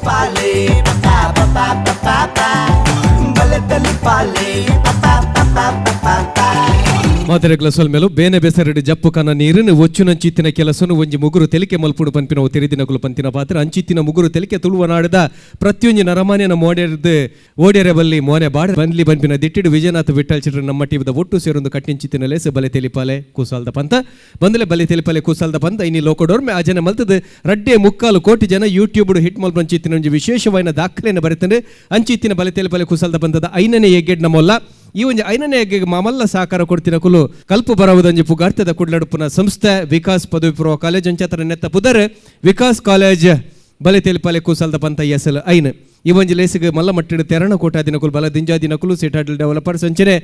తెలిపాలే papa papa papa పా బలే తెలిపాలే papa papa papa పా ಮಾತೆರೆ ಗ್ಲಾಸಲ್ ಮೇಲೂ ಬೇನೆ ಬೆಸರಡಿ ಜಪ್ಪು ಕನ ನೀರಿನ ಒಚ್ಚುನಂಚಿತ್ತಿನ ಕೆಲಸನು ಒಂಜಿ ಮುಗುರು ತೆಲಿಕೆ ಮಲ್ಪುಡು ಪಂಪಿನ ತೆರಿದಿನಕುಲು ಪಂತಿನ ಪಾತ್ರ ಅಂಚಿತ್ತಿನ ಮುಗುರು ತೆಲಿಕೆ ತುಳುವನಾಡದ ಪ್ರತಿಯೊಂದು ನರಮಾನ್ಯನ ಓಡ್ಯರೆ ಬಲ್ಲಿ ಮೋನೆ ಬಾಡ ಬಂದ್ಲಿ ಪಂಪಿನ ದಿಟ್ಟಿಡು ವಿಜಯನಾಥ್ ವಿಠಲ್ ಚಿತ್ರ ನಮ್ಮ ಟಿವಿದ ಒಟ್ಟು ಸೇರೊಂದು ಕಟ್ಟಿಂಚಿತ್ತಿನ ಲೇಸ ಬಲೆ ತೆಲಿಪಾಲೆ ಕೂಸಾಲ್ದ ಪಂತ ಬಂದಲೆ ಬಲೆ ತೆಲಿಪಾಲೆ ಕೂಸಾಲ್ದ ಪಂತ ಇನಿ ಲೋಕಡೋರ್ಮೆ ಆ ಜನ ಮಲ್ತದ ರಡ್ಡೆ 3 ಕೋಟಿ ಜನ ಯೂಟ್ಯೂಬ್ ಹಿಟ್ ಮಲ್ಪು ಅಂಚಿತ್ತಿನ ಒಂಜಿ ವಿಶೇಷವಾದ ದಾಖಲೆಯನ್ನು ಬರೆತಂದ್ರೆ ಅಂಚಿತ್ತಿನ ಬಲೆ ತೆಲಿಪಾಲೆ ಕೂಸಾಲ್ದ ಪಂತದ 5ನೇ ಎಗ್ಗೆಡ್ ನಮ್ಮಲ್ಲ ಈ ಒಂದು 5ನೇ ಹೆಜ್ಜೆಗೆ ಮಾಮಲ್ಲ ಸಹಕಾರ ಕೊಡ್ತಿನ ಕುಲು ಕಲ್ಪ ಬರವುದಂಜಿ ಪುಗಾರ್ತದ ಕುಡ್ಲಡುಪುನ ಸಂಸ್ಥೆ ವಿಕಾಸ್ ಪದವಿ ಪೂರ್ವ ಕಾಲೇಜ್ ಅಂಚತರ ನೆತ್ತ ಪುದರ್ ವಿಕಾಸ್ ಕಾಲೇಜ್ ಬಲೆ ತೆಲಿಪಾಲೆ ಕೂಸಲ್ದ ಪಂತ ಎಸಲ್ ಐನ್ ಈ ಒಂಜಿ ಲೇಸಿಗೆ ಮಲ್ಲ ಮಟ್ಟಿಡು ತೆರಣ ಕೋಟ ದಿನಕುಲು ಬಲ ದಿಂಜಾ ದಿನಕುಲು ಸಿಟಾಡಲ್ ಡೆವಲಪರ್ಸ್ ಅಂಚನೆ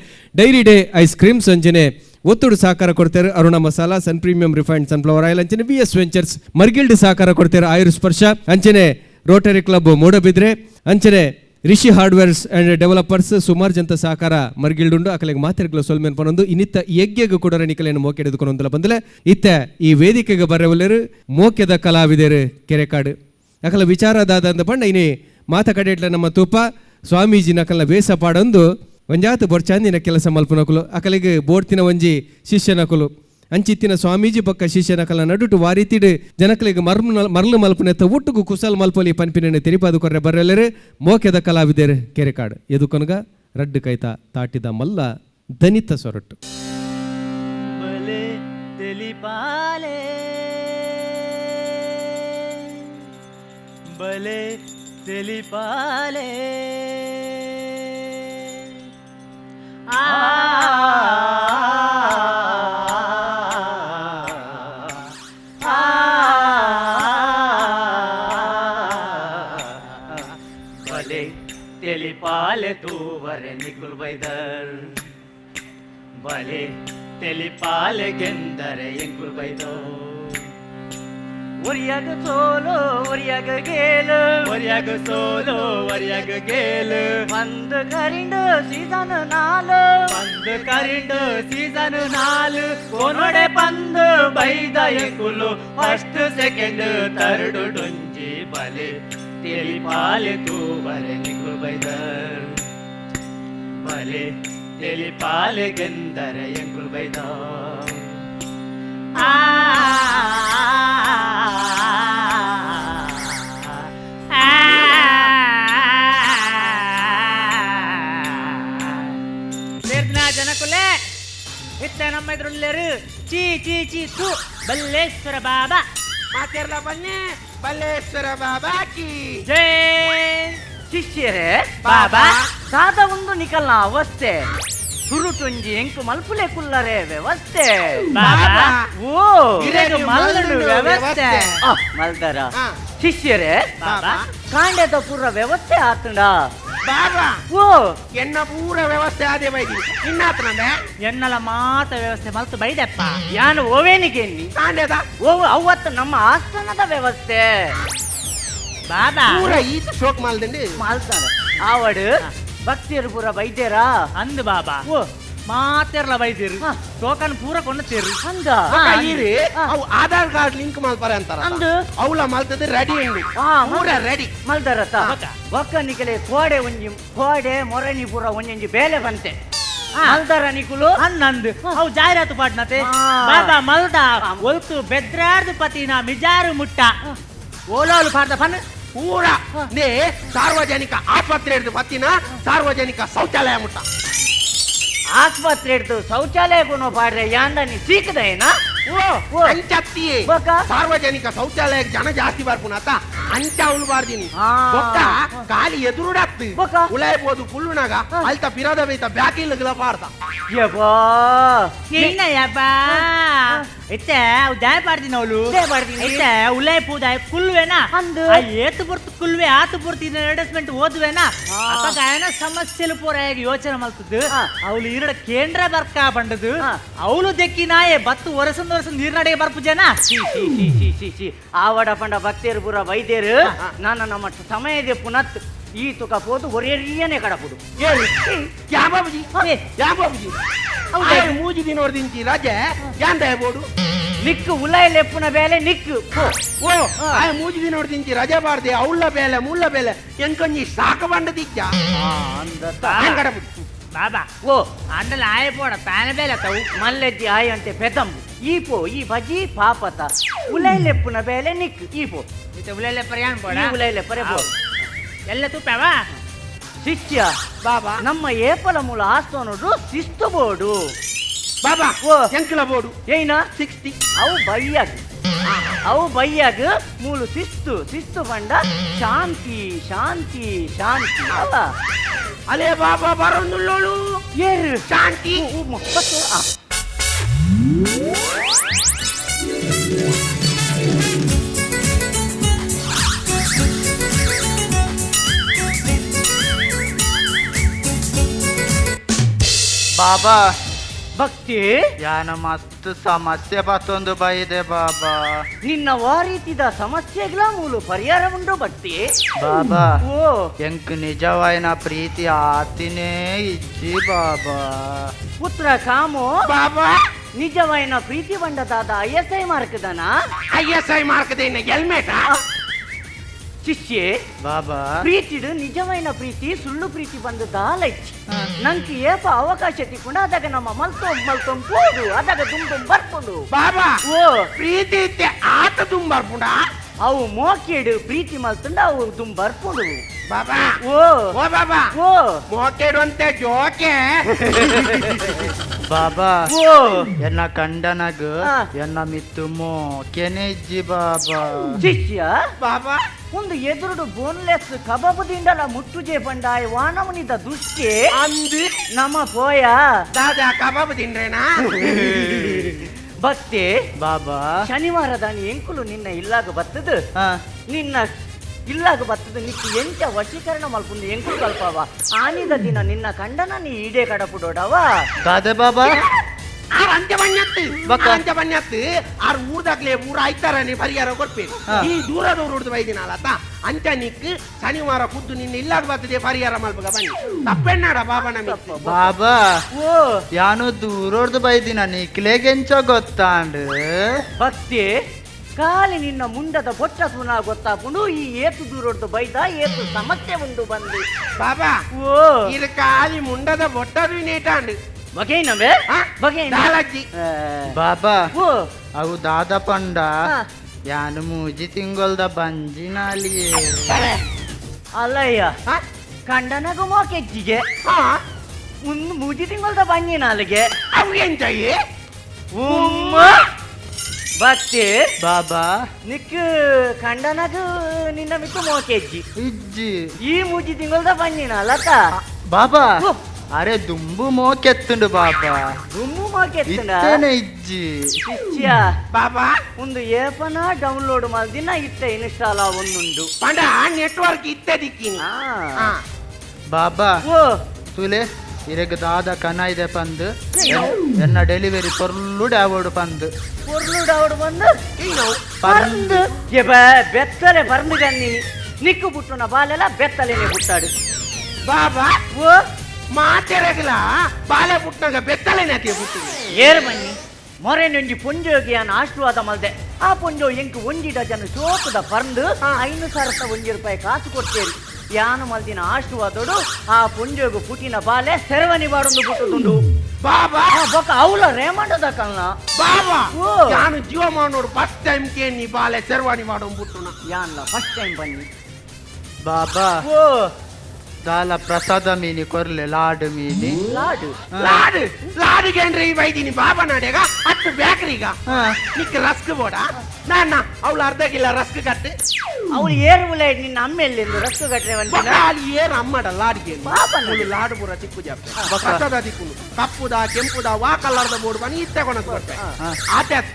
ಡೈರಿ ಡೇ ಐಸ್ ಕ್ರೀಮ್ಸ್ ಅಂಚನೆ ಒತ್ತುಡು ಸಹಕಾರ ಕೊಡ್ತಾರೆ ಅರುಣ ಮಸಾಲಾ ಸನ್ ಪ್ರೀಮಿಯಂ ರಿಫೈನ್ಡ್ ಸನ್ಫ್ಲವರ್ ಆಯಿಲ್ ಅಂಚನೆ VS ವೆಂಚರ್ಸ್ ಮರ್ಗಿಲ್ಡ್ ಸಹಕಾರ ಕೊಡ್ತಾರೆ ಆಯುರ್ ಸ್ಪರ್ಶ ಅಂಚನೆ ರೋಟರಿ ಕ್ಲಬ್ ಮೂಡಬಿದ್ರೆ ಅಂಚನೆ ರಿಷಿ ಹಾರ್ಡ್ವೇರ್ಸ್ ಅಂಡ್ ಡೆವಲಪರ್ಸ್ ಸುಮಾರು ಜನ ಸಹಕಾರ ಮರ್ಗಿಲ್ಡುಂಡು ಅಕಲೆಗೆ ಮಾತಿರ್ಗಳು ಸೊಲ್ಮೇನ್ ಪನೊಂದು ಇನ್ನಿತ್ತ ಎಗ್ಗೆಗೆ ಕೂಡ ನಿಕಲೆಯನ್ನು ಮೋಕೆ ಹಿಡಿದುಕೊಂಡೊಂದಲ್ಲ ಬಂದಲೆ ಇತ್ತ ಈ ವೇದಿಕೆಗೆ ಬರವಲ್ಲರು ಮೋಕೆದ ಕಲಾವಿದರು ಕೆರೆಕಾಡು ಅಕಲ ವಿಚಾರದಾದ ಅಂತ ಪಂಡ ಇನಿ ಮಾತ ಕಡೆಟ್ಲ ನಮ್ಮ ತೂಪ ಸ್ವಾಮೀಜಿ ನಕಲ್ನ ಬೇಸ ಪಾಡೊಂದು ಒಂಜಾತು ಬೊರ್ಚಾಂದಿನ ಕೆಲಸ ಮಲ್ಪುನಕುಲು ಅಕಲಿಗೆ ಬೋಡ್ತಿನ ಒಂಜಿ ಶಿಷ್ಯನಕುಲು ಅಂಚಿತ್ತಿನ ಸ್ವಾಮೀಜಿ ಪಕ್ಕ ಶಿಷ್ಯನ ಕಲ ನಡುಟು ವಾರೀತಿಡು ಜನಕಲಿಗೆ ಮರಳು ಮಲ್ಪನೆತ್ತ ಒಟ್ಟುಗು ಕುಸಲ್ ಮಲ್ಪಲಿ ಪನ್ಪಿನ ತೆರಿಪಾದು ಕೊರ್ರೆ ಬರ್ರೆಲ್ಲರು ಮೋಕೆದ ಕಲಾವಿದರು ಕೆರೆಕಾಡು ಎದುಕೊನಗ ರಡ್ಡು ಕೈತ ತಾಟಿದ ಮಲ್ಲ ದನಿತ ಸೊರಟು ಬಲೆ ತೆಲಿಪಾಲೆ ಬಲೆ ತೆಲಿಪಾಲೆ తెలిపాలే తూవరే నికుల్ బైదర్ బలే తెలిపాలే ಗೆಂದರೆ ಎಂಕುಲ್ ಬೈದೋ ಒರಿಯಾಗ ಸೋಲೋ ಒರಿಯಾಗ ಗೇಲು ಒರಿಯಾಗ ಸೋಲೋ ಒರಿಯಾಗ ಗೇಲು ಒಂದು ಕರಿಂಡು ಸೀಸನ್ 4 ಒಂದು ಕರಿಂಡು ಸೀಸನ್ 4 ಓನೊಡೆ ಪಂದು ಬೈದ ಎಂಕುಲು ಫಸ್ಟ್ ಸೆಕೆಂಡ್ ಥರ್ಡ್ ಡೊಂಜಿ ಬಲೆ తెలిపాలే తూవరే నికుల్ బైదర్ బలే తెలిపాలే ಗೆಂದರೆ ಎಂಕುಲ್ ಬೈದೋ ಜನಕುಲೆ ಇತ್ತ ನಮ್ಮ ಇದ್ರಲ್ಲೇರು ಚೀ ಚೀ ಚೀ ತು ಬಲ್ಲೇಶ್ವರ ಬಾಬಾ ಮಾತೆರ್ಲ ಬನ್ನಿ ಬಲ್ಲೇಶ್ವರ ಬಾಬಾ ಕಿ ಜೈ ಶಿಷ್ಯರೇ ಬಾಬಾ ಸಾದ ಒಂದು ನಿಕಲ್ನ ಅವಸ್ಥೆ ಸುರುಟೊಂಜಿ ಎಂಕು ಮಲ್ಪುಲೆ ಕುಲ್ಲರೆ ವ್ಯವಸ್ಥೆ ಬಾಬಾ ಓ ಇರೆಗು ಮಲ್ಲಡು ವ್ಯವಸ್ಥೆ ಮಲ್ದರ ಶಿಷ್ಯರೇ ಬಾಬಾ ಕಾಂಡೆದ ಪೂರ ವ್ಯವಸ್ಥೆ ಆತುಂಡ ಬಾಬಾ ಓ ಎನ್ನ ಪೂರ ವ್ಯವಸ್ಥೆ ಆದೆ ಬೈದಿ ಇನ್ನಾತನಂದೆ ಎನ್ನಲ ಮಾತ ವ್ಯವಸ್ಥೆ ಮಲ್ತು ಬೈದಪ್ಪ ಯಾನು ಓವೇನಿಗೆ ಎನ್ನಿ ಕಾಂಡೆದ ಓ ಅವತ್ತು ನಮ್ಮ ಆಸ್ಥಾನದ ವ್ಯವಸ್ಥೆ ಬಾಬಾ ಪೂರ ಈತ ಶೋಕ್ ಮಾಲ್ದಂಡಿ ಮಾಲ್ತಾರ ಆವಡು ಭಕ್ತಿಯರು ಪೂರ ಬೈದ್ಯರ ಅಂದು ಬಾಬಾ ಓ ಮಾತೆರ್ಲ ಬೈದಿರು ಟೋಕನ್ ಪೂರ ಕೊಂಡೇರು ಅಂದ ಇರಿ ಅವು ಆಧಾರ್ ಕಾರ್ಡ್ ಲಿಂಕ್ ಮಲ್ಪರೆ ಅಂತಾರ ಅಂದು ಅವಳ ಮಲ್ತದ ರೆಡಿ ಉಂಡು ಪೂರ ರೆಡಿ ಮಲ್ದರತ ಒಕ್ಕ ನಿಕಲೆ ಕೋಡೆ ಮೊರಣಿ ಪೂರ ಒಂಜಿ ಬೇಲೆ ಬಂತೆ ಮಲ್ದರ ನಿಕುಲು ಅನ್ನಂದು ಅವು ಜಾಹೀರಾತು ಪಾಡ್ನತೆ ಬಾಬಾ ಮಲ್ದ ಒಲ್ತು ಬೆದ್ರಾರ್ದು ಪತಿನ ಮಿಜಾರು ಮುಟ್ಟ ಓಲಾಲು ಪಾಡ್ದ ಪನ್ ಪೂರ ನೇ ಸಾರ್ವಜನಿಕ ಆಸ್ಪತ್ರೆ ಹಿಡಿದು ಬತ್ತಿನ ಸಾರ್ವಜನಿಕ ಶೌಚಾಲಯ ಮುಟ್ಟ ಆಸ್ಪತ್ರೆ ಹಿಡಿದು ಶೌಚಾಲಯ ಕೊನೋ ಪಾಡ್ರೆ ಯಾಂದ ನೀ ಸೀಕದೇನಾ ಅಂಚತ್ತಿ ಸಾರ್ವಜನಿಕ ಶೌಚಾಲಯ ಜನ ಜಾಸ್ತಿ ಬರ್ಪುನತ ಅಂಚ ಉಳ್ಬಾರ್ದಿನಿ ಬೊಕ್ಕ ಕಾಲಿ ಎದುರುಡತ್ತು ಉಳೈಬೋದು ಕುಲ್ಲುನಾಗ ಅಲ್ತ ಪಿರದ ಬೈತ ಬ್ಯಾಕಿಲ್ ಪಾಡ್ತ ಯಬ್ಬಾ ಏನ ಯಬ್ಬಾ ಇತ್ತೆ ದಾಯ ಪಾಡ್ತೀನಿ ಅವಳು ಇತ್ತೆ ಉಲೈ ಪೂದಾಯ ಕುಲ್ವೇನಾ ಏತು ಬರ್ತು ಕುಲ್ವೆ ಆತು ಬರ್ತು ಇನ್ನ ಅಡ್ವರ್ಟೈಸ್ಮೆಂಟ್ ಓದುವೇನಾ ಅಪ್ಪ ಗಾಯನ ಸಮಸ್ಯೆಲು ಪೂರಾಗಿ ಯೋಚನೆ ಮಾಡ್ತದ್ದು ಅವಳು ಇರಡ ಕೇಂದ್ರ ಬರ್ಕ ಬಂಡದು ಅವಳು ದೆಕ್ಕಿನಾಯೆ ಬತ್ತು ಒರಸಂದ ನೀರ್ನಡೆಗೆ ಬರ್ಪು ಜನ ಆವಡ ಪಂಡ ಭಕ್ತಿಯರು ಪೂರ ವೈದ್ಯರು ನಾನು ನಮ್ಮ ಸಮಯದ ಪುನತ್ ಈ ತುಕ ಪೋದು ಒರೇರಿಯನೇ ಕಡಪುದು ಯಾಬಾಬುಜಿ ಮೂಜಿ ದಿನ ದಿಂಚಿ ರಾಜೆ ಯಾಂದ ಬೋಡು ನಿಕ್ಕು ಉಲಾಯಿ ಲೆಪ್ಪುನ ಬೇಲೆ ನಿಕ್ಕು ಓ ಆಯ ಮೂಜಿ ದಿನ ನೋಡ್ದಿಂಚಿ ರಜೆ ಬಾರ್ದೆ ಅವಳ ಬೇಲೆ ಮುಳ್ಳ ಬೇಲೆ ಎಂಕೊಂಜಿ ಸಾಕ ಬಂಡದಿಚ್ಚ బాబా ఓ అండల ఆయపోడ తాన బేలతవు మల్లెద్ది ఆయ అంటే పెదంబు ఈపో ఈ బజి పాపత ఉలైలెప్పున బేలే నిక్ ఈపో ఇతే ఉలైలెప్పర యాన్ పోడ ఉలైలెప్పరే పో ಎಲ್ಲ ತುಪ್ಪವಾ ಶಿಷ್ಯ ಬಾಬಾ ನಮ್ಮ ಏಪಲಮೂಲ ಆಸ್ತೋನುಡು ಶಿಸ್ತು ಬೋಡು ಬಾಬಾ ಓ ಎಂಕಲ ಬೋಡು ಏನ 60 ಅವು ಬಯ್ಯಾಗ ಮೂಲು ಶಿಸ್ತು ಬಂಡ ಶಾಂತಿ ಶಾಂತಿ ಶಾಂತಿ ಅಲ್ಲ ಅಲೇ ಬಾಬಾ ಬರೋನುಳ್ಳೋಳು ಏರು ಶಾಂತಿ ಬಾಬಾ ಭಕ್ತಿ ಯಾನ ಮಸ್ತ್ ಸಮಸ್ಯೆ ಬತ್ತೊಂದು ಬೈದೆ ಬಾಬಾ ನಿನ್ನ ವಾರೀತಿದ ಸಮಸ್ಯೆಗಳ ಮೂಲು ಪರಿಹಾರ ಉಂಟು ಭಕ್ತಿ ಬಾಬಾ ಓ ಎಂಕ್ ನಿಜವಾಯಿನ ಪ್ರೀತಿ ಆತಿನೇ ಇಜ್ಜಿ ಬಾಬಾ ಪುತ್ರ ಕಾಮೋ ಬಾಬಾ ನಿಜವಾಯಿನ ಪ್ರೀತಿ ಬಂಡದಾದ ISI ಮಾರ್ಕದನ ISI ಮಾರ್ಕದೇನ ಹೆಲ್ಮೆಟ್ ಶಿಷ್ಯೆ ಬಾಬಾ ಪ್ರೀತಿಡು ನಿಜವಾಯಿನ ಪ್ರೀತಿ ಸುಳ್ಳು ಪ್ರೀತಿ ಬಂದು ದಾಲೈಚ್ ನಂಗೆ ಏಪ ಅವಕಾಶ ತಿಕ್ಕೊಂಡು ಅದಾಗ ನಮ್ಮ ಮಲ್ತೊಂ ಪೋಡು ಅದಾಗ ದುಮ್ ಬರ್ಕೊಂಡು ಬಾಬಾ ಓ ಪ್ರೀತಿ ಇತ್ತೆ ಆತ ತುಂಬರ್ಪುಂಡ ಅವು ಮೋಕೇಡು ಪ್ರೀತಿ ಮಲ್ತಂಡ ಅವು ದುಮ್ ಬರ್ಕೊಂಡು ಬಾಬಾ ಓ ಓ ಬಾಬಾ ಓ ಮೋಕೆಡು ಅಂತೆ ಜೋಕೆ ಬಾಬಾ ಓ ಎನ್ನ ಕಂಡನಗ ಆ. ಎನ್ನ ಮಿತ್ತು ಮೋಕೆನೆ ಇಜ್ಜಿ ಬಾಬಾ ಶಿಷ್ಯ ಬಾಬಾ ಒಂದು ಎದುರುಡು ಬೋನ್ಲೆಸ್ ಕಬಾಬದಿಂದಲ ಮುಟ್ಟುಜೆ ಬಂಡಾಯ ವಾನವನಿದ ದುಷ್ಟೇ ಅಂದು ನಮ್ಮ ಪೋಯ ದಾದಾ ಕಬಾಬ್ ತಿಂದ್ರೇನಾ ಭಕ್ತಿ ಬಾಬಾ ಶನಿವಾರದ ಎಂಕುಲು ನಿನ್ನ ಇಲ್ಲಾಗ ಬತ್ತದು ಹಾ ನಿನ್ನ ಇಲ್ಲಾಗ ಬತ್ತದು ನಿಕ್ಕು ಎಂಚ ವಶೀಕರಣ ಮಲ್ಪುಂದು ಎಂಕುಲು ಕಲ್ಪವ ಆನಿದ ದಿನ ನಿನ್ನ ಕಂಡನ ನೀ ಈಡೇ ಕಡಪುಡೋಡವ ದಾದೆ ಬಾಬಾ ಆರ್ ಅಂತ್ಯ ಬಣ್ಣತ್ತು ಬಕ್ಕ. ಅಂತ್ಯ ಬಣ್ಣತ್ತು ಆರ್ ಊರ್ದಾಗ್ಲೇ ಊರ ಆಯ್ತಾರನೆ ಪರಿಹಾರ ಕೊಡ್ಬೇಕು ಹಾ. ಈ ದೂರದವ್ರು ಹುಡ್ದು ಬೈದಿನಲ್ಲ ಅಂತ್ಯ ನಿಕ್ ಶನಿವಾರ ಖುದ್ದು ನಿನ್ನ ಇಲ್ಲಾಗ ಬರ್ತದೆ ಪರಿಹಾರ ಮಲ್ಪಗ ಬನ್ನಿ ತಪ್ಪೆಣ್ಣಾಡ ಬಾಬಾ ನಮಗೆ ಬಾಬಾ ಓ ಯಾನು ದೂರೋಡ್ದು ಬೈದಿನ ನಿಕ್ಲೆಗೆಂಚ ಗೊತ್ತಾಂಡ್ ಭಕ್ತಿ ಕಾಲಿ ನಿನ್ನ ಮುಂಡದ ಬೊಟ್ಟ ಸುನ ಗೊತ್ತಾಕೊಂಡು ಈ ಏತು ದೂರೊಡ್ದು ಬೈದ ಏತು ಸಮಸ್ಯೆ ಉಂಡು ಬಂದು ಬಾಬಾ ಓ ಇದು ಕಾಲಿ ಮುಂಡದ ಬೊಟ್ಟದು ನೇಟಾಂಡು ಬಗೆನವೇ ಬಗೆನ ದಾಲಜ್ಜಿ ಬಾಬಾ ಓ ಅವು ದಾದ ಪಂಡ ಹಾ. ಯಾನು ಮೂಜಿ ತಿಂಗೊಲ್ದ ಬಂಜಿನಾಲಿಯೇ ಅಲ್ಲಯ್ಯ ಹಾ? ಕಂಡನಗು ಮೋಕೆಜ್ಜಿಗೆ ಹಾ ಒಂದು ಮುಜಿ ತಿಂಗಳದ ಬಂಗಿ ನಾಲಿಗೆ ಅವು ಎಂಜಾಯಿ ಉಮ್ಮ ಭಕ್ತಿ ಬಾಬಾ ನಿಕ್ ಕಂಡನಗು ನಿನ್ನ ಮಿಕ್ಕು ಮೋಕೆಜ್ಜಿ ಇಜ್ಜಿ ಈ ಮುಜಿ ತಿಂಗಳದ ಬಂಗಿನ ಲತ ಬಾಬಾ ಓ. ಅರೆ ದುಂಬು ಮೋಕೆತ್ತುಂಡು ಬಾಬಾ ದುಮ್ಮು ಮೋಕೆತ್ತನ ಇತ್ತೇನೆ ಇಜ್ಜಿ ಶಿಷ್ಯ ಬಾಬಾ ಒಂದು ಏಪನ ಡೌನ್ಲೋಡ್ ಮಾಡಿದಿನ ಇತ್ತ ಇನ್ಸ್ಟಾಲ್ ಒಂದುಂಡು ಪಂಡ ನೆಟ್ವರ್ಕ್ ಇತ್ತೆ ದಿಕ್ಕಿನಿ ಆ. ಬಾಬಾ ಓ ತುಲೆ ಇರೆಗ್ ದಾದ ಕನ ಇದೆ ಪಂದು ಎನ್ನ ಡೆಲಿವರಿ ಪೊರ್ಲು ಡಾವೋಡು ಪಂದು ಪೊರ್ಲು ಡೌಡ್ ಬಂದು ಏನು ಪರಂದು ಬೆತ್ತಲೆ ಪರಂದು ಗನ್ನಿ ನಿಕ್ಕು ಬುಟ್ಟುನ ಬಾಲೆಲ್ಲ ಬೆತ್ತಲೆನೆ ಬುಟ್ಟಾಡು ಬಾಬಾ ಓ ಮಾತೆರಗಲ ಬಾಲೆ ಪುಟ್ನಾಗ ಬೆತ್ತಲೆ ನತಿಯ ಪುಟ್ಟು ಏರು ಬನ್ನಿ ಮೊರೆನೊಂಜಿ ಪೊಂಜೋಗಿ ಅನ್ನ ಆಶೀರ್ವಾದ ಮಲ್ದೆ ಆ ಪೊಂಜೋ ಎಂಕು ಒಂಜಿ ಡಜನ್ ಸೋಪುದ ಪರ್ಂದು 5,000 ಒಂಜಿ ರೂಪಾಯಿ ಕಾಸು ಕೊಡ್ತೇರಿ ಯಾನು ಮಲ್ದಿನ ಆಶೀರ್ವಾದೋಡು ಆ ಪೊಂಜೋಗು ಪುಟಿನ ಬಾಲೆ ಸೆರವನಿ ಬಾಡೊಂದು ಬುಟ್ಟುದುಂಡು ಬಾಬಾ ಬೊಕ ಅವಳ ರೇಮಂಡದ ಕಲ್ನ ಬಾಬಾ ಓ. ನಾನು ಜೀವ ಮಾಡೋಡು ಫಸ್ಟ್ ಟೈಮ್ ಕೇಳಿ ಬಾಲೆ ಸರ್ವಾಣಿ ಮಾಡೋ ಬಿಟ್ಟುನ ಯಾನ್ಲ ಫಸ್ಟ್ ಟೈಮ್ ಬನ್ನಿ ಬಾಬಾ ಓ ದಾಲ ಪ್ರಸಾದ ಮೀನಿ ಕೊರ್ಲೆ ಲಾಡು ಮೀನಿ ಲಾಡು ಲಾಡಿಗೆ ಅಂದ್ರೆ ಈ ವೈದಿನಿ ಬಾಬಾ ನಾಡ್ಯಾಗ ಹತ್ತು ಬೇಕ್ರಿಗ ಹಾ. ನಿಕ್ಕ ರಸ್ಕ್ ಬೋಡ ನಾನ ಅವಳು ಅರ್ಧ ಕಿಲ ರಸ್ಕ್ ಕಟ್ಟು ಅವಳು ಏರು ಮುಲೆ ನಿನ್ನ ಅಮ್ಮೆಲ್ಲಿಂದು ರಸ್ತು ಗಟ್ರೆ ಬಂದಿನ ಅಲ್ಲಿ ಏನ್ ಅಮ್ಮಡ ಲಾಡಿಗೆ ಬಾಬನ. ಅವಳು ಲಾಡು ಪೂರ ತಿಕ್ಕು ಜಾಪ್ತೆ ಪ್ರಸಾದ ತಿಕ್ಕುನು ಕಪ್ಪುದ ಕೆಂಪುದ ವಾ ಕಲರ್ದ ಬೋರ್ಡ್ ಬನ್ನಿ ಇತ್ತೆ ಕೊನಕ್ ಬರ್ತೆ ಆತ್ಯಾತ್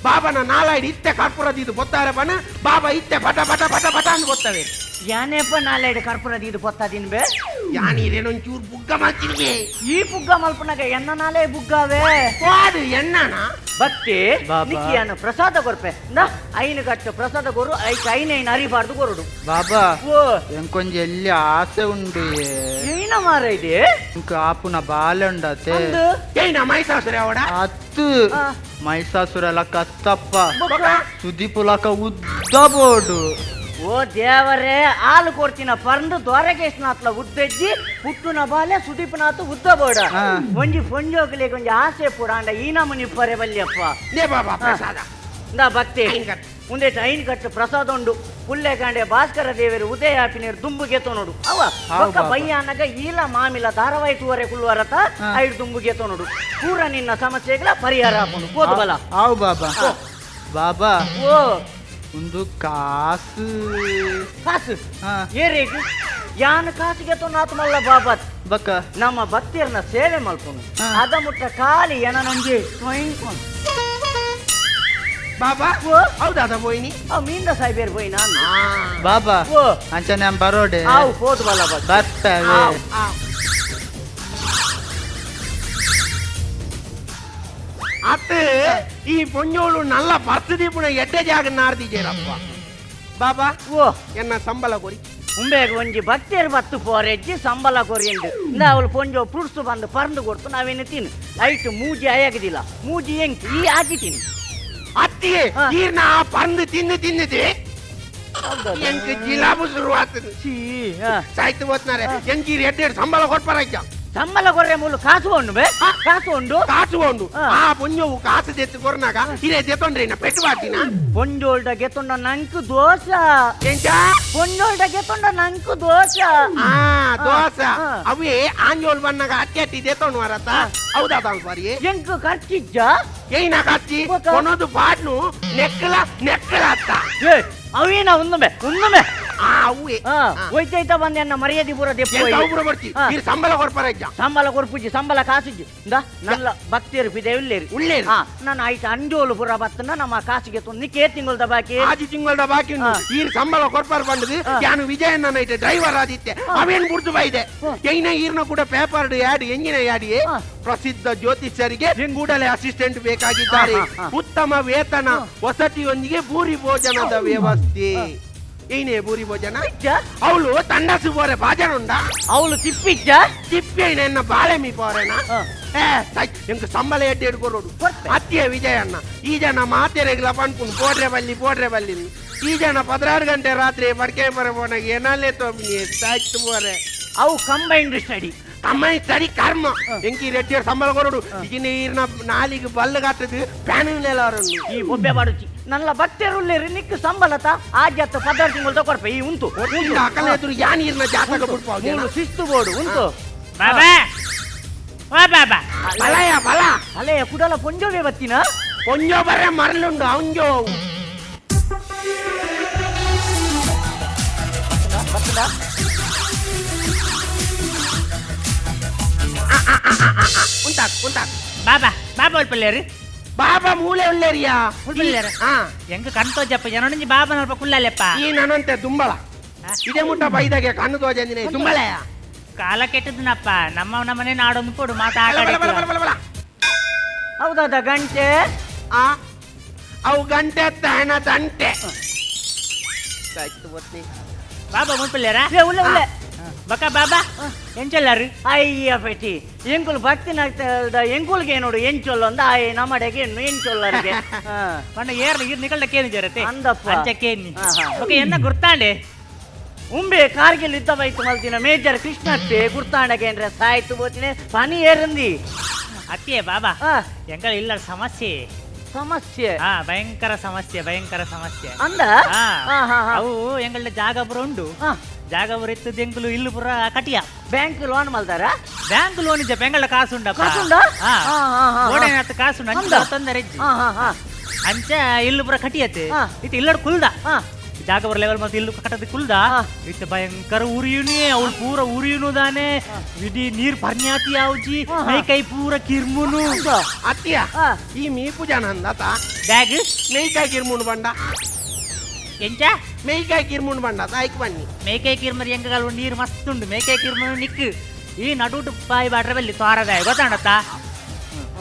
ಬಾಬನ ನಾಲಾಯ್ಡು ಇತ್ತೆ ಕರ್ಪೂರದ ಇದು ಬೊತ್ತಾರೆ ಬನ ಬಾಬಾ ಇತ್ತೆ ಪಟ ಪಟ ಪಟ ಪಟ ಅಂತ ಗೊತ್ತವೆ ಯಾನೆಪ್ಪ ನಾಳೆಡು ಕರ್ಪೂರದ ಇದು ಬೊತ್ತಾದಿನ್ ಬೇ ಯಾನೀರೇನೊಂಚೂರು ಬುಗ್ಗ ಮಾಡ್ತೀನಿ ಈ ಬುಗ್ಗ ಮಲ್ಪನಾಗ ಎನ್ನ ನಾಳೆ ಬುಗ್ಗಾವೇ ವಾಡು ಎಣ್ಣನ ಭಕ್ತಿ ಬಾಬಾ. ನಿಕ್ಕಿಯನ್ನು ಪ್ರಸಾದ ಕೊರ್ಪೆ ನಾ ಐನು ಗಟ್ಟು ಪ್ರಸಾದ ಕೊರು ಐನೈನು ಅರಿಬಾರ್ದು ಕೊರುಡು ಬಾಬಾ ಓ ಎಂಕೊಂಜಿ ಎಲ್ಲಿ ಆಸೆ ಉಂಡು ಏನ ಏನ ಮಾರ ಇದೆ ಇಂಕ ಆಪುನ ಬಾಲೆ ಉಂಡತೆ ಏನ ಮೈಸಾಸುರ ಅವಡ ಅತ್ತು ಮೈಸಾಸುರ ಲಕ್ಕ ತಪ್ಪ ಬೊಕ್ಕ? ಸುದೀಪು ಲಕ್ಕ ಉದ್ದ ಬೋಡು ಓ ದೇವರೇ ಹಾಲು ಕೊಡ್ತೀನ ಪರಂದು ದ್ವಾರಕೇಶ್ನಾಥ್ಲ ಉದ್ದಜ್ಜಿ ಪುಟ್ಟುನ ಬಾಲೆ ಸುದೀಪನಾಥ್ ಉದ್ದ ಬೋಡ ಹಾ. ಒಂಜಿ ಫೊಂಜೋಕ್ಲೆ ಕೊಂಚ ಆಸೆ ಪೂಡಾಂಡ ಈ ನಮೂನಿ ಇಪ್ಪರೆ ಬಲ್ಯಪ್ಪ ನೇ ಬಾಬಾ ಪ್ರಸಾದ ಇಂದ ಭಕ್ತಿ ಐನ್ ಕಟ್ಟು. ಮುಂದೆ ಐನ್ ಕಟ್ಟು ಪ್ರಸಾದ ಉಂಡು ಪುಲ್ಲೆ ಕಾಂಡೆ ಭಾಸ್ಕರ ದೇವರು ಉದಯ ಹಾಪಿನೀರು ದುಂಬು ಗೆತ್ತೋ ನೋಡು ಅವ ಬೊಕ್ಕ ಬಾಬಾ. ಬಯ್ಯ ಅನ್ನಗ ಈಲ ಮಾಮಿಲ ಧಾರಾವಾಹಿ ತೂವರೆ ಕುಳ್ಳುವರತ ಐದು ದುಂಬು ಗೆತ್ತೋ ನೋಡು ಪೂರ ನಿನ್ನ ಸಮಸ್ಯೆಗಳ ಪರಿಹಾರ ಹಾಕೊಂಡು ಹೋದ್ ಬಲ ಆವು ಬಾಬಾ ಬಾಬಾ ಓ ಒಂದು ಕಾಸು ಕಾಸು ಹಾ ಏರೇಗು ಯಾನ್ ಕಾಸು ಗೆತ್ತೋ ನಾತ್ ಮಲ್ಲ ಬಾಬತ್ ಬಕ್ಕ ನಮ್ಮ ಭಕ್ತಿಯರನ್ನ ಸೇವೆ ಮಲ್ಕೊಂಡು ಹಾ. ಅದ ಮುಟ್ಟ ಖಾಲಿ ಏನ ನಂಗೆ ಬಾಬಾ ಓ ಹೌದಾದ ಬೋಯ್ನಿ ಅವ್ ಮೀಂದ ಸಾಯ್ಬೇರ್ ಹೋಯ್ ನಾನು ಬಾಬಾ ಓ ಅಂಚನೆ ಬರೋಡೆ ಆವ್ ಹೋದ್ ಬಲ ಬಸ್ ಬರ್ತವೆ ಅತ್ತೆ ಈ ಪೊಂಜೋಳು ನಲ್ಲ ಪರ್ಸದೀಪುಣ ಎಡ್ಡೆ ಜಾಗ ನಾರ್ದಿಜೇರಪ್ಪ ಬಾಬಾ ಓ ಎನ್ನ ಸಂಬಳ ಕೊರಿ ಉಂಬೇಗ ಒಂಜಿ ಭಕ್ತಿಯರ್ ಬತ್ತು ಪೋರೆಜ್ಜಿ ಸಂಬಳ ಕೊರಿಯಂಡು ಇಂದ ಅವಳು ಪೊಂಜೋ ಫ್ರೂಟ್ಸ್ ಬಂದು ಪರಂದು ಕೊಡ್ತು ನಾವೇನು ತಿನ್ನು ಲೈಟ್ ಮೂಜಿ ಅಯ್ಯಾಗದಿಲ್ಲ ಮೂಜಿ ಎಂಕ್ ಈ ಹಾಕಿ ತಿನ್ನು ಅತ್ತಿಗೆ ಹಾ. ಈರ್ನ ಪರಂದು ತಿಂದು ತಿಂದಿದೆ ಎಂಕ್ ಜಿಲಾಬು ಶುರು ಆಗ್ತದೆ ಛೀ, ಹಾ. ಸಾಯ್ತು ಹೋತ್ನಾರೆ ಎಂಕೀರ್ ಎಡ್ಡೆ ಸಂಬಳ ಕೊಟ್ಪರಯ್ಯ ಸಂಬಳ ಕೊರ್ರೆ ಮೂಲು ಕಾಸು ಉಂಡು ಬೇ ಕಾಸು ಉಂಡು ಕಾಸು ಉಂಡು ಹಾ. ಆ ಪೊಂಜವು ಕಾಸು ತೆತ್ತು ಕೊರ್ನಾಗ ಇದೇ ತೆತ್ತೊಂಡ್ರೆ ಇನ್ನ ಪೆಟ್ಟು ಬಾಟಿನ ಪೊಂಜೋಲ್ಡ ಗೆತ್ತೊಂಡ ನಂಕು ದೋಷ ಎಂಚ ಪೊಂಜೋಲ್ಡ ಗೆತ್ತೊಂಡ ನಂಕು ದೋಷ ಆ ದೋಸ ಹಾ. ಅವೇ ಆಂಜೋಲ್ ಬಣ್ಣಗ ಅತ್ತಿ ತೆತ್ತೊಂಡು ವರತ್ತ ಹೌದಾ ಬಾರಿ ಎಂಕು ಖರ್ಚಿಜ್ಜ ಏನ ಕಚ್ಚಿ ಗೊತ್ತ? ಕೊನೊಂದು ಪಾಟ್ನು ನೆಕ್ಕಲ ಅತ್ತ ಏ ಅವೇನ ಉಂದುಮೆ ಆ ಅವ್ವೆ ಒಯ್ತೈತ ಬಂದೆ ಅನ್ನ ಮರ್ಯಾದೆ ಪೂರ ದೆಪ್ಪು ಒಬ್ರು ಬರ್ತಿ ಹಾ. ಇರ್ ಸಂಬಳ ಕೊಡ್ಪರಜ್ಜ ಸಂಬಳ ಕೊರ್ಪುಜಿ ಸಂಬಳ ಕಾಸಿಜ್ಜಿ ಇಂದ ನಲ್ಲ ಭಕ್ತಿಯರು ಪಿದೆ ಉಳ್ಳೇರಿ ಉಳ್ಳೇರಿ. ಹಾ ನಾನು ಆಯ್ತು ಅಂಜೋಲು ಪುರ ಬತ್ತನ ನಮ್ಮ ಕಾಸಿಗೆ ತೊಂದು ನಿಕ್ಕೆ ತಿಂಗಳದ ಬಾಕಿ ಆಜಿ ತಿಂಗಳದ ಬಾಕಿ ಉಂಟು. ಹಾ. ಈರ್ ಸಂಬಳ ಕೊಡ್ಪಾರ ಬಂದದು ಹಾ. ಯಾನು ವಿಜಯಣ್ಣ ಐತೆ ಡ್ರೈವರ್ ಆದಿತ್ತೆ ಅವೇನ್ ಬುಡ್ದು ಬೈದೆ ಹಾ. ಏನ ಈರ್ನ ಕೂಡ ಪೇಪರ್ ಯಾಡ್ ಎಂಜಿನ ಯಾಡಿ ಹಾ. ಪ್ರಸಿದ್ಧ ಜ್ಯೋತಿಷ್ಯರಿಗೆ ಕೂಡಲೇ ಅಸಿಸ್ಟೆಂಟ್ ಬೇಕಾಗಿದ್ದಾರೆ ಹಾ, ಹಾ, ಹಾ. ಉತ್ತಮ ವೇತನ ವಸತಿಯೊಂದಿಗೆ ಭೂರಿ ಭೋಜನದ ವ್ಯವಸ್ಥೆ ಏನೇ ಭೂರಿ ಭೋಜನ ಅವಳು ತಂಡಸು ಬೋರೆ ಭಾಜನ ಉಂಡ ಅವಳು ತಿಪ್ಪಿಜ್ಜ ತಿಪ್ಪಿ ಎನ್ನ ಬಾಳೆ ಮೀ ಪೋರೆನ ಹಾ. ಎಂಕ್ ಸಂಬಳ ಎಡ್ಡೆ ಹಿಡ್ಕೊರೋಡು ಕೊಡ್ತೆ. ಅತ್ತಿಯ ವಿಜಯಣ್ಣ ಈ ಜನ ಮಾತೆರೆಗ್ಲ ಪನ್ಪುನ್ ಪೋಡ್ರೆ ಬಲ್ಲಿ ಈ ಜನ 16 ಗಂಟೆ ರಾತ್ರಿ ಬಡ್ಕೆ ಬರಬೋನಾಗ ಏನಲ್ಲೇ ತೋಮಿನಿ ಸಾಯ್ತು ಬೋರೆ ಅವು ಕಂಬೈನ್ಡ್ ಸ್ಟಡಿ ಅಮ್ಮನಿ ಸರಿ ಕರ್ಮ ಎಂಕಿ ರೆಡ್ಡಿ ಸಂಬಳ ಕೊರೋಡು ಈಗಿನ ಈರ್ನ ನಾಲಿಗೆ ಬಲ್ಲಗಾತದು ಪ್ಯಾನಿಲೆಲ್ಲರನ್ನು ಈ ಬೊಬ್ಬೆ ಬಾಡುಚಿ ನನ್ನ ಭಕ್ತಿಯರು ಉಳ್ಳೇರಿ ನಿಕ್ಕು ಸಂಬಳತ ಆಜ್ಯತ್ತು 16 ತಿಂಗಳು ತಗೊಳ್ಪೆ ಈ ಉಂಟು ಅಕಲ ಎದುರು ಯಾನ್ ಈರ್ನ ಜಾತಕ ಬಿಡ್ಪಾವ ಮೂಲು ಶಿಸ್ತು ಬೋರ್ಡು ಉಂಟು ಬಾಬಾ ಓ ಬಾಬಾ ಬಲಯ ಬಲ ಅಲೆ ಕುಡಲ ಪೊಂಜೋವೆ ಬತ್ತಿನ ಕೊಂಜೋ ಬರೆ ಮರಳುಂಡು ಅವಂಜೋ ಉಂಟಾಕ್ ಬಾಬಾ ಬಾಬಾ ಒಳ್ಪಲ್ಲೇರು ಬಾಬಾ ಮೂಲೆ ಉಳ್ಳೇರಿಯಾ ಉಳ್ಪಲ್ಲೇರು ಹಾ ಎಂಗ ಕಣ್ತೋ ಜಪ್ಪ ಜನೊಂಜಿ ಬಾಬಾ ನಲ್ಪ ಕುಳ್ಳಲೆಪ್ಪ ಈ ನನಂತೆ ದುಂಬಳ ಇದೇ ಮುಟ್ಟ ಬೈದಾಗೆ ಕಣ್ಣು ತೋಜಂದಿನ ದುಂಬಳೆಯ ಕಾಲ ಕೆಟ್ಟದನಪ್ಪ ನಮ್ಮನೆ ನಾಡೊಂದು ಕೊಡು ಬಲ, ಬಲ, ಬಲ, ಬಲ, ಬಲ, ಬಲ. ಹೌದಾದ ಗಂಟೆ ಆ ಅವು ಗಂಟೆ ತಾಣ ತಂಟೆ ಸಾಯ್ತು ಬತ್ನಿ ಬಾಬಾ ಮುಳ್ಪಲ್ಲೇರ ಏ ಉಳ್ಳೆ ಉಳ್ಳೆ ಬಕ ಬಾಬಾ ಎಂಚಲ್ಲಾರು ಅಯ್ಯ ಪೆಟಿ ಎಂಕುಲು ಭಕ್ತಿ ನಾಗ್ತದ ಎಂಕುಲ್ಗೆ ನೋಡು ಎಂಚೊಲ್ಲು ಅಂದ ಆಯ್ ನಮ್ಮಡೆಗೆ ಹೆಣ್ಣು ಎಂಚೊಲ್ಲರಿಗೆ ಪಂಡ ಏರ್ಲ ಈರ್ ನಿಕಲ್ದ ಕೇನಿ ಜರತೆ ಅಂದಪ್ಪ. ಅಂಚ ಕೇನಿ ಹಾ, ಹಾ. ಬಕ ಎನ್ನ ಗುರ್ತಾಂಡೆ ಉಂಬೆ ಕಾರ್ಗಿಲ್ ಯುದ್ಧ ಬೈತು ಮಲ್ತಿನ ಮೇಜರ್ ಕೃಷ್ಣತ್ತೆ ಗುರ್ತಾಂಡಗೆ ಅಂದ್ರೆ ಸಾಯ್ತು ಬೋತಿನ ಪನಿ ಏರಂದಿ ಅತ್ತಿಯೇ ಬಾಬಾ ಆ, ಎಂಗಳ ಇಲ್ಲ ಸಮಸ್ಯೆ ಸಮಸ್ಯೆ ಭಯಂಕರ ಸಮಸ್ಯೆ ಅಂದ ಹಾ. ಹಾ, ಹಾ, ಹಾ. ಅವು ಎಂಗಳ ಜಾಗ ಪುರ ಉಂಡು ಹಾ. ಜಾಗ ಪುರ ಇತ್ತದ ಎಂಕುಲು ಇಲ್ಲು ಪುರ ಕಟಿಯ ಬ್ಯಾಂಕ್ ಲೋನ್ ಮಲ್ದಾರ ಬ್ಯಾಂಕ್ ಲೋನ್ ಇದ್ದ ಬೆಂಗಳ ಕಾಸುಂಡಪ್ಪ ಕಾಸುಂಡ? ಹಾ, ಹಾ, ಹಾ. ಓಡೇನತ್ತ ಕಾಸುಂಡ ಅಂದ? ತೊಂದರೆ ಹಾ, ಹಾ, ಹಾ. ಅಂಚ ಇಲ್ಲು ಪುರ ಕಟಿಯತ್ತೆ ಹಾ. ಇತ್ತು ಇಲ್ಲಡ್ ಕುಲ್ದ ಹಾ. ಜಾಗ ಪುರ ಲೆವೆಲ್ ಮತ್ತೆ ಇಲ್ಲು ಕಟ್ಟದ ಕುಲ್ದ ಹಾ. ಇತ್ತು ಭಯಂಕರ ಉರಿಯುನಿ ಅವಳು ಪೂರ ಉರಿಯುನುದಾನೆ ಇಡೀ ನೀರ್ ಪರ್ಣ್ಯಾತಿ ಆವುಜಿ ಹಾ, ಹಾ. ಮೈ ಕೈ ಪೂರ ಕಿರ್ಮುನು ಅತ್ತಿಯ ಹಾ. ಈ ಮೀಪು ಜನ ಅಂದತ ಬ್ಯಾಗ್ ಮೇಯ್ಕಾಯಿ ಕಿರ್ಮುಂಡು ಬಂಡ ಎಂಚ ಮೇಯ್ಕಾಯಿ ಕಿರ್ಮುಂಡು ಬಂಡ ತಾಯ್ಕ್ ಬನ್ನಿ ಮೇಕೈ ಕಿರ್ಮರಿ ಎಂಗಗಳು ನೀರು ಮಸ್ತುಂಡು ಮೇಕೈ ಕಿರ್ಮರಿ ನಿಕ್ಕು ಈ ನಡುಟು ಬಾಯಿ ಬಾಟ್ರೆ ಬಲ್ಲಿ ತೋರದ ಗೊತ್ತಾಣತ್ತ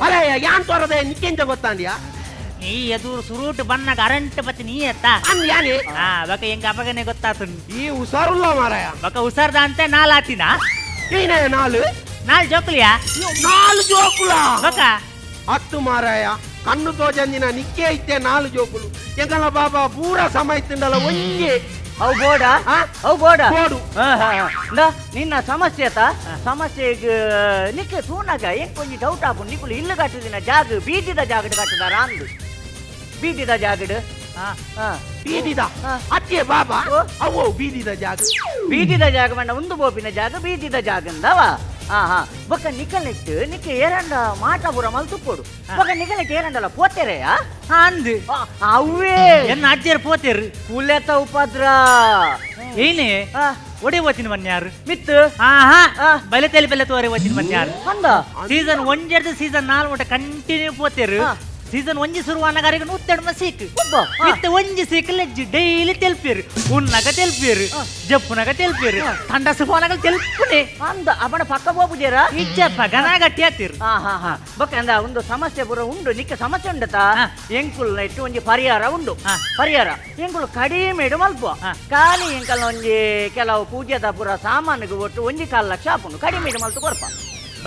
ಅಲ್ಲ ಯಾನ್ ತೋರದೆ ನಿಕ್ಕೆಂತ ಗೊತ್ತಾಂದ್ಯಾ ನೀ ಎದುರು ಸುರೂಟ್ ಬಣ್ಣ ಕರೆಂಟ್ ಬತ್ತಿ ನೀ ಎತ್ತ ಅಂದ್ ಯಾನೆ ಬಕ ಹೆಂಗ ಅಪಗನೆ ಗೊತ್ತಾತು ಈ ಹುಷಾರುಲ್ಲ ಮಾರಾಯ ಬಕ ಉಸರ್ದ ಅಂತೆ ನಾಲಾತಿನ ಏನೇ ನಾಲು ಜೋಕುಲಿಯಾ 4 ಜೋಕುಲ ಬೊಕ್ಕ ಹತ್ತು ಮಾರಾಯ ಕಣ್ಣು ತೋಜಂದಿನ ನಿಕ್ಕೆ ಇತ್ತೆ 4 ಜೋಕುಲು ಎಂಕಲ ಬಾಬಾ ಪೂರ ಸಮಯ ತಿಂಡಲ ಒಂಜೆ ಅವು ಬೋಡ ಆ? ಅವು ಬೋಡ ಬೋಡು. ನಿನ್ನ ಸಮಸ್ಯೆ ಸಮಸ್ಯೆಗೆ ನಿಕ್ಕೆ ತೂನಾಗ ಏನ್ ಕೊಂಚ ಡೌಟ್ ಹಾಕು ನಿಕ್ಕುಲು ಇಲ್ಲು ಕಟ್ಟದಿನ ಜಾಗ ಬೀದಿದ ಜಾಗಡ್ ಕಟ್ಟದಾರ ಅಂದು ಬೀದಿದ ಜಾಗಡ್ ಬೀದಿದ ಹಾ. ಅತ್ತೆ ಬಾಬಾ ಓ. ಅವು ಬೀದಿದ ಜಾಗ ಬೀದಿದ ಜಾಗ ಬಂಡ ಒಂದು ಬೋಪಿನ ಜಾಗ ಬೀದಿದ ಜಾಗಂದವ ಬೊಕ್ಕ ನಿಕ್ಕಲ್ನಿಟ್ಟು ನಿಕ್ಕೆ ಏರಂಡ ಮಾಟ ಬುರ ಮಲ್ತುಪ್ಪೋಡು ಬೊಕ್ಕ ನಿಕ್ಕಲ್ನಿಟ್ಟು ಏರಂಡಲ್ಲ ಪೋತೆರೆಯಾ ಅಂದು ಅವೇ ಎನ್ನ ಅಜ್ಜರು ಪೋತೇರು ಕುಲೆತ ಉಪದ್ರ ಏನೇ ಆ, ಒಡೆ ಓತಿನ ಮನ್ಯಾರು ಮಿತ್ತು ಆಹಾ ಆ. ಬಲೆ ತಲೆ ತೋರೆ ಓತಿನ ಮನ್ಯಾರು ಅಂದ ಸೀಸನ್ 1 ಜರ್ದು ಸೀಸನ್ 4 ಮಟ್ಟ ಕಂಟಿನ್ಯೂ ಪೋತೇರು ಹಾ. ಸೀಸನ್ 1 ಶುರುವಾನಗಾರಿಗೆ 102 ಸೀಕ್ ಒಬ್ಬ, ಹಾ. ಮತ್ತೆ 1 ಸೀಕ್ ಲೆಜ್ಜಿ ಡೈಲಿ ತೆಲ್ಪೇರು ಉನ್ನಗ ತೆಲ್ಪೇರು ಜಪ್ಪುನಗ ತೆಲ್ಪೇರು ತಂಡ ಸುಫಾನಗ ತೆಲ್ಪುನೆ ಅಂದ ಅವನ ಪಕ್ಕ ಹೋಗುಜೇರಾ ಇಜ್ಜಪ್ಪ ಗನ ಗಟ್ಟಿ ಆತಿರು ಬೊಕ್ಕ ಅಂದ ಒಂದು ಸಮಸ್ಯೆ ಪುರ ಉಂಡು ನಿಕ್ಕ ಸಮಸ್ಯೆ ಉಂಡತಾ ಹಾ. ಎಂಕುಲ್ ಇಟ್ಟು ಒಂಜಿ ಪರಿಹಾರ ಉಂಡು ಹಾ. ಪರಿಹಾರ ಎಂಕುಲು ಕಡಿಮೆ ಇಡು ಮಲ್ಪುವ ಹಾ. ಖಾಲಿ ಎಂಕಲ್ ಒಂಜಿ ಕೆಲವು ಪೂಜೆದ ಪುರ ಸಾಮಾನಿಗೆ ಒಟ್ಟು 1.4 ಲಕ್ಷ ಆಪುಂಡು ಕಡಿಮೆ ಇಡು ಮಲ್ತು ಕೊರ್ಪ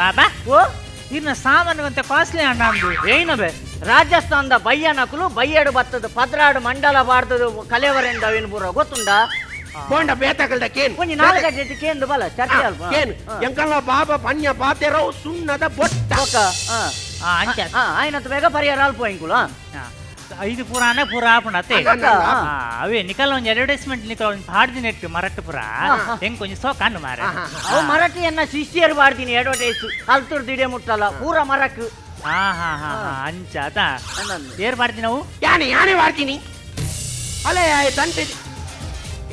ಬಾಬಾ ಓ ಇನ್ನ ಸಾಮಾನು ಅಂತ ಕಾಸ್ಟ್ಲಿ ಅಣ್ಣ ಅಂದು ಏನಬೆ ರಾಜಸ್ಥಾನದ ಬಯ್ಯನಕುಲು ಬಯ್ಯಡು ಬತ್ತದ ಪದ್ರಾಡು ಮಂಡಲ ಬಾರ್ದದು ಕಲೆವರೆಂದ ಅವೇನು ಪುರ ಗೊತ್ತುಂಡ ಬೋಂಡ ಬೇತಕಲ್ದ ಕೇನು ಒಂಜಿ 4 ಗಂಟೆ ಕೇಂದು ಬಲ ಚರ್ಚೆ ಅಲ್ಪ ಕೇನು ಎಂಕಲ ಬಾಬಾ ಪನ್ಯ ಪಾತೆರವು ಸುಣ್ಣದ ಬೊಟ್ಟ ಬೊಕ್ಕ ಅಂಚ ಆಯ್ನತ್ತು ಬೇಗ ಪರಿಹಾರ ಅಲ್ಪ ಎಂಕುಲು ಐದು ಪುರಾಣ ಪೂರ ಆಪುಂಡ ಅತ್ತೆ ಅವೇ ನಿಕಲ್ ಒಂಜಿ ಅಡ್ವರ್ಟೈಸ್ಮೆಂಟ್ ನಿಕಲ್ ಒಂಜಿ ಪಾಡ್ದಿ ನೆಟ್ ಮರಟ್ಟು ಪುರ ಹೆಂಗ್ ಕೊಂಚ ಸೋ ಕಣ್ಣು ಮಾರ ಅವು ಮರಾಠಿಯನ್ನ ಶಿಷ್ಯರು ಬಾಡ್ತೀನಿ ಅಡ್ವರ್ಟೈಸ್ ಅಲ್ತುರ್ ದಿಡೆ ಮುಟ್ಟಲ್ಲ ಪೂರ ಮರಕ್ ಹಾ ಅಂಚ ಅದ ಅನ್ನಂದು. ಏರ್ ಮಾಡ್ತೀನಿ ನಾವು ಯಾನೆ ಮಾಡ್ತೀನಿ ಅಲ್ಲೇ ದಂಟೆ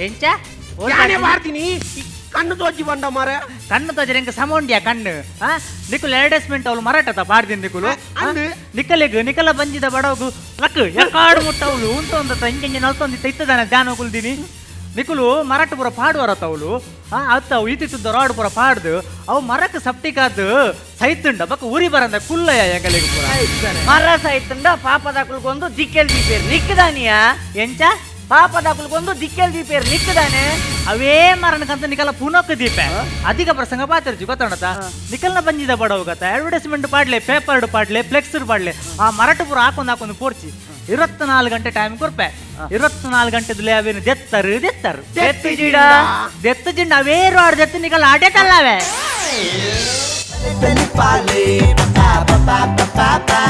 ಎಂಚ ಯಾನೆ ಮಾಡ್ತೀನಿ ಕಣ್ಣು ತೋಜಿ ಬಂದ ಮರ ಕಣ್ಣು ತೋಜರೆ ಹೆಂಗ ಸಮೌಂಡ್ಯಾ ಕಣ್ಣು ನಿಕುಲ್ ಅಡ್ವರ್ಟೈಸ್ಮೆಂಟ್ ಅವಳು ಮರಾಠದ ಪಾಡ್ದಿನ್ ನಿಕುಲು ನಿಕಲ ಬಂಜಿದ ಬಡವಗು ಲಕ್ ಎಕಾಡು ಮುಟ್ಟವಳು ಉಂಟು ಅಂತ ಇಂಜೆ ನಲ್ತೊಂದಿತ್ತ ಇತ್ತದಾನ ಧ್ಯಾನ ಕುಲ್ದಿನಿ ನಿಕುಲು ಮರಾಠ ಪುರ ಪಾಡುವರತ್ತ ಅವಳು ಅತ್ತ ಅವು ಇತ್ತಿದ್ದ ರಾಡ್ ಪುರ ಪಾಡ್ದು ಅವು ಮರಕ್ಕೆ ಸಪ್ಟಿಕಾದ್ ಸೈತುಂಡ ಬಕ್ಕ ಊರಿ ಬರಂದ ಕುಲ್ಲಯ್ಯ ಎಂಗಲಿಗೆ ಪುರ ಮರ ಸಹಿತಂಡ ಪಾಪದ ಕುಲ್ಗೊಂದು ದಿಕ್ಕೆಲ್ ದೀಪೇರ್ ನಿಕ್ಕದಾನಿಯಾ ಎಂಚ ಪಾಪದ ಕುಲ್ಗೊಂದು ದಿಕ್ಕೆಲ್ ದೀಪೇರ್ ನಿಕ್ಕದಾನೆ ಅವೇ ಮರಣಕ್ಕಂತ ನಿಕಲ ಪುನಕ್ ದೀಪ ಅಧಿಕ ಪ್ರಸಂಗ ಪಾತಿರ್ಜಿ ಗೊತ್ತೋಣತ ನಿಕಲ್ನ ಬಂಜಿದ ಬಡವ ಗೊತ್ತ ಅಡ್ವರ್ಟೈಸ್ಮೆಂಟ್ ಪಾಡ್ಲೆ ಪೇಪರ್ ಪಾಡ್ಲೆ ಫ್ಲೆಕ್ಸರ್ ಪಾಡ್ಲೆ ಆ ಮರಾಠ ಪುರ ಹಾಕೊಂಡ್ ಪೋರ್ಚಿ 24 ಗಂಟೆ ಟೈಮ್ ಕೊರ್ಪೆ 24 ಗಂಟೆದಲ್ಲಿ ಅವೇನು ದೆತ್ತರು ದೆತ್ತು ಜಿಂಡ ಅವೇ ರೋಡ್ ದೆತ್ತು ನಿಕಲ್ ಆಡೇಟಲ್ಲವೇ ಬಲೆ ಪಾಲೆ ಪಪಾ ಪಪಾ ಪಪಾ ಪಾ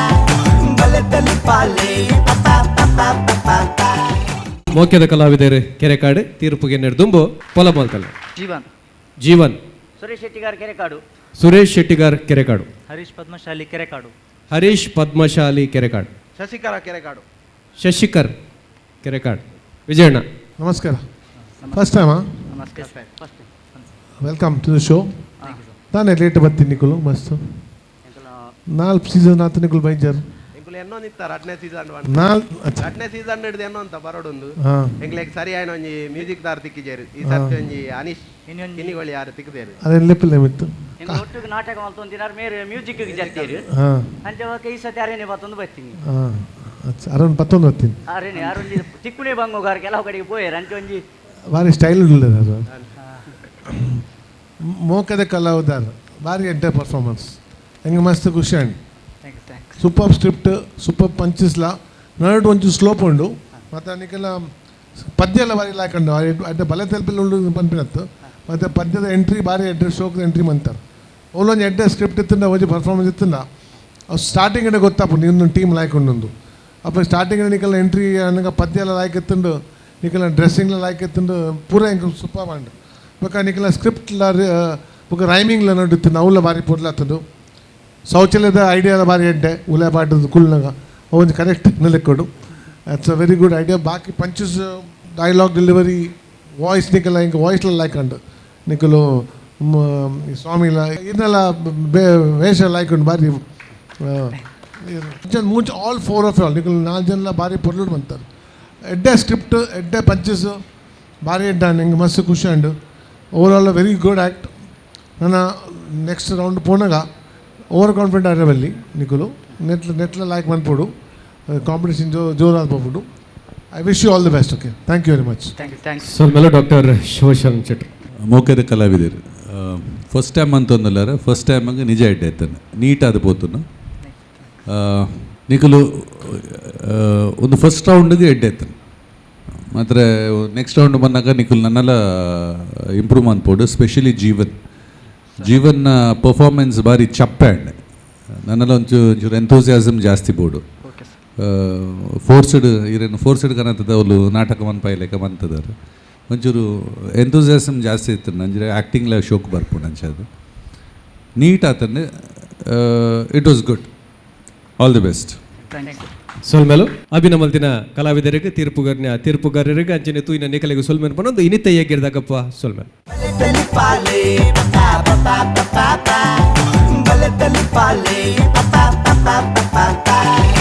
ಬಲೆ ಪಾಲೆ ಪಪಾ ಪಪಾ ಪಪಾ ಪಾ ಮೋಕ್ಯದ ಕಲಾವಿದರು ಕೆರೆಕಾಡು ತೀರ್ಪುಗೆ ನೆರೆದುಂಬು ಪೊಲಮಲ್ತಲ್ಲ ಜೀವನ್ ಸುರೇಶ್ ಶೆಟ್ಟಿಗಾರ್ ಕೆರೆಕಾಡು ಸುರೇಶ್ ಶೆಟ್ಟಿಗಾರ್ ಕೆರೆಕಾಡು ಹರೀಶ್ ಪದ್ಮಶಾಲಿ ಕೆರೆಕಾಡು ಹರೀಶ್ ಪದ್ಮಶಾಲಿ ಕೆರೆಕಾಡು ಶಶಿಕರ ಕೆರೆಕಾಡು ಶಶಿಕರ್ ಕೆರೆಕಾಡು ವಿಜಯಣ್ಣ ನಮಸ್ಕಾರ ಫಸ್ಟ್ ಟೈಮಾ ವೆಲ್ಕಮ್ ಟು ದ ಶೋ ನಾನೇ ಲೇಟ್ ಬರ್ತೀನಿ ನಿಕುಲು ಮಸ್ತ್ 4 ಸೀಸನ್ ಆತ ನಿಕುಲು ಬೈಜರ್ ಎಂಕುಲು ಎನ್ನೊಂದು ಇತ್ತ 2ನೇ ಸೀಸನ್ 2ನೇ ಸೀಸನ್ ಹಿಡಿದು ಎನ್ನೋ ಅಂತ ಬರೋಡೊಂದು ಎಂಕ್ಲೆಗ್ ಸರಿ ಆಯ್ನ ಒಂಜಿ ಮ್ಯೂಸಿಕ್ ದಾರ್ ತಿಕ್ಕಿಜೇರು ಈ ಸರ್ತಿ ಒಂಜಿ ಅನೀಶ್ ಕಿನಿಗೋಳಿ ಯಾರು ತಿಕ್ಕದೇರು ಅದೇನು ಲೆಪ್ಪಿಲ್ಲ ಮಿತ್ತು ಒಟ್ಟಿಗೆ ನಾಟಕ ಮಲ್ತೊಂದಿನಾರು ಮೇರೆ ಮ್ಯೂಸಿಕ್ ಜರ್ತೀರಿ ಅಂಚೆ ಈ ಸತಿ ಅರೇನೆ ಬತ್ತೊಂದು ಬರ್ತೀನಿ ಅರೊಂದು 11 ಬರ್ತೀನಿ ಅರೇನೆ ಅರೊಂಜಿ ಚಿಕ್ಕುಣಿ ಬಂಗೋಗಾರ ಕೆಲವು ಕಡೆಗೆ ಪೋಯರ್ ಅಂಚೆ ಒಂಜಿ ಭಾರಿ ಸ್ಟೈಲ್ ಉಳ್ಳದ ಅದು ಮೋಕದ ಕಲಾವಿದಾರ ಭಾರಿ ಎಂಟೆ ಪರ್ಫಾರ್ಮೆನ್ಸ್ ಹೆಂಗೆ ಮಸ್ತ್ ಖುಷಿ ಅಂಡ್ ಸೂಪರ್ ಸ್ಕ್ರಿಪ್ಟ್ ಸೂಪರ್ ಪಂಚಸ್ಲ ನರಡು ಒಂಚೂರು ಸ್ಲೋಪ್ ಉಂಡು ಮತ್ತು ಅದಕ್ಕೆಲ್ಲ ಪದ್ಯ ಎಲ್ಲ ಭಾರಿ ಲಾಯ್ಕೊಂಡು ಅಡ್ಡ ಬಲೆ ತೆಲ್ಪಿಲ್ಲ ಉಂಡು ಪನ್ಪಿನತ್ತು ಮತ್ತು ಪದ್ಯದ ಎಂಟ್ರಿ ಭಾರಿ ಎಡ್ಡೆ ಶೋಕದ ಎಂಟ್ರಿ ಮಂತಾರೆ ಅವಳೊಂದು ಎಡ್ಡೆ ಸ್ಕ್ರಿಪ್ಟ್ ಇತ್ತಂಡ ಹೋಗಿ ಪರ್ಫಾರ್ಮೆನ್ಸ್ ಇತ್ತಂಡ ಅವು ಸ್ಟಾರ್ಟಿಂಗ್ ಗೊತ್ತಾಪು ನೀನು ಟೀಮ್ ಲಾಯ್ಕೊಂಡೊಂದು ಅಪ್ಪ ಸ್ಟಾರ್ಟಿಂಗ್ ನಿಕಲ್ಲ ಎಂಟ್ರಿ ನನಗೆ ಪದ್ಯ ಎಲ್ಲ ಲಾಯ್ಕ್ ಎತ್ತುಂಡು ನಿಕಲ್ಲ ಡ್ರೆಸ್ಸಿಂಗ್ಲ ಲಾಯ್ಕ್ ಎತ್ತುಂಡು ಪೂರ ಹೆಂಗೆ ಸೂಪರ್ ಮಾಡಿ ಬೇಕಾ ನಿಕಲ್ಲ ಸ್ಕ್ರಿಪ್ಟ್ಲ ಬೊಕ್ಕ ರೈಮಿಂಗ್ಲ ನೋಡಿತ್ತು ಅವಲ್ಲ ಭಾರಿ ಪೊಡ್ಲಾತದು ಶೌಚಾಲಯದ ಐಡಿಯಾ ಎಲ್ಲ ಭಾರಿ ಎಡ್ಡೆ ಉಲೆ ಬಾಟದ ಕುಲ್ನಾಗ ಒಂದು ಕರೆಕ್ಟ್ ನೆಲೆಕೊಡು it's a very good idea ಬಾಕಿ ಪಂಚಸ್ ಡೈಲಾಗ್ ಡೆಲಿವರಿ ವಾಯ್ಸ್ ನಿಕಲ್ಲ ಹಿಂಗೆ ವಾಯ್ಸ್ಲ ಲಾಯ್ಕೊಂಡು ನಿಕಲು ಸ್ವಾಮಿಲ ಇದನ್ನೆಲ್ಲ ವೇಷ ಲಾಯ್ಕೊಂಡು ಭಾರಿ ಮುಂಚೆ ಆಲ್ 4 ಆಫ್ ಆಲ್ ನಿಕಲು 4 ಜನ ಭಾರಿ ಪೊರ್ಲುಡು ಬಂತಾರೆ ಎಡ್ಡೆ ಸ್ಕ್ರಿಪ್ಟ್ ಎಡ್ಡೆ ಪಂಚಸ್ ಭಾರಿ ಎಡ್ಡ ನಿಂಗೆ ಮಸ್ತ್ ಖುಷಿ ಅಂಡು overall very good act ನನ್ನ ನೆಕ್ಸ್ಟ್ ರೌಂಡ್ ಪೋನಾಗ ಓವರ್ ಕಾನ್ಫಿಡೆಂಟ್ ಆಗಿರಬಲ್ಲಿ ನಿಕುಲು ನೆಟ್ಲ ಲೈಕ್ ಬಂದ್ಬಿಡು ಕಾಂಪಿಟೇಷನ್ ಜೋರಾದ ಹೋಗ್ಬಿಡು I wish you all the best okay thank you very much ಸ್ವಲ್ಪ ಡಾಕ್ಟರ್ ಶಿವಶರಣ್ ಶೆಟ್ಟಿ ಮೋಕದ ಕಲಾವಿದರು ಫಸ್ಟ್ ಟೈಮ್ ಅಂತ ಒಂದಲ್ಲಾರ ಫಸ್ಟ್ ಟೈಮಾಗ ನಿಜ ಎಡ್ಡೆ ಆಯ್ತಾನೆ ನೀಟಾದ ಪೋತುನು ನಿಖಲು ಒಂದು ಫಸ್ಟ್ ರೌಂಡ್ಗೆ ಎಡ್ಡೆ ಆಯ್ತಾನೆ ಮಾತ್ರ ನೆಕ್ಸ್ಟ್ ರೌಂಡ್ ಬಂದಾಗ ನಿಖಲು ನನ್ನೆಲ್ಲ ಇಂಪ್ರೂವ್ ಮಾಡ್ಬೋದು ಸ್ಪೆಷಲಿ ಜೀವನ್ನ ಪರ್ಫಾರ್ಮೆನ್ಸ್ ಭಾರಿ ಚಪ್ಪೆ ಅಂಡೆ ನನ್ನೆಲ್ಲ ಒಂಚೂರು ಎಂಥೂಸಿಯಾಸಮ್ ಜಾಸ್ತಿ ಬೋಡು ಫೋರ್ಸ್ಡ್ ಕನತದ ಅವಳು ನಾಟಕ ಮನ್ಪಾಯ್ಲೆಕ್ಕ ಮಂತದಾರೆ ಒಂಚೂರು ಎಂಥೂಸಿಯಾಸಮ್ ಜಾಸ್ತಿ ಇತ್ತು ನಂಜೆ ಆ್ಯಕ್ಟಿಂಗ್ಲ ಶೋಕ್ ಬರ್ಪುಂಡು ಅಂಚದು ನೀಟ್ ಆತಂದೆ it was good all the best ಸೊಲ್ಮೆಲು ಅಭಿನಮಲ್ತಿನ ಕಲಾವಿದರಿಗೆ ತೀರ್ಪುಗಾರರಿಗೆ ಅಂಚನೆ ತೂಯಿನ ನಿಕಲೆಗೆ ಸೊಲ್ಮೆನ್ ಪನ್ನೊಂದು ಇನಿತ ಹೇಗಿರ್ದಾಗಪ್ಪ ಸೊಲ್ಮೆಲ್ ಬಲೆ ಪಾಲೆ ಪಪಾ ಪಪಾ ಪಪಾ ಬಲೆ ಪಾಲೆ ಪಪಾ ಪಪಾ ಪಪಾ